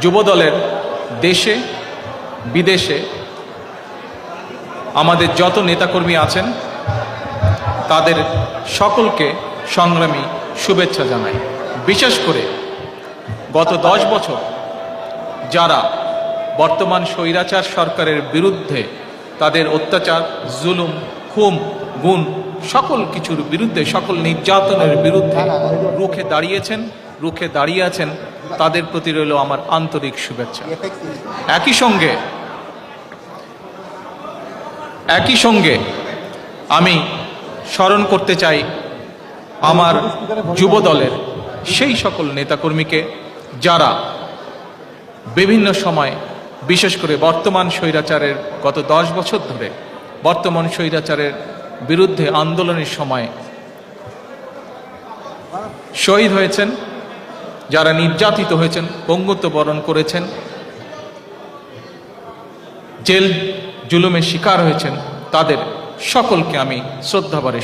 যুবদলের দেশে বিদেশে আমাদের যত নেতাকর্মী আছেন তাদের সকলকে সংগ্রামী শুভেচ্ছা জানাই। বিশেষ করে গত 10 বছর যারা বর্তমান স্বৈরাচার সরকারের বিরুদ্ধে তাদের অত্যাচার, জুলুম, খুন, গুম সকল কিছুর বিরুদ্ধে, সকল নির্যাতনের বিরুদ্ধে রুখে দাঁড়িয়ে আছেন, তাদের প্রতি রইল আমার আন্তরিক শুভেচ্ছা। একই সঙ্গে আমি স্মরণ করতে চাই আমার যুব দলের সেই সকল নেতাকর্মীকে যারা বিভিন্ন সময়, বিশেষ করে বর্তমান স্বৈরাচারের গত 10 বছর ধরে বর্তমান স্বৈরাচারের বিরুদ্ধে আন্দোলনের সময় শহীদ হয়েছেন, যারা নির্যাতিত হয়েছেন, পঙ্গুত্ব বরণ করেছেন, জেল জুলুমের শিকার হয়েছেন, তাদের সকলকে আমি শ্রদ্ধাভরে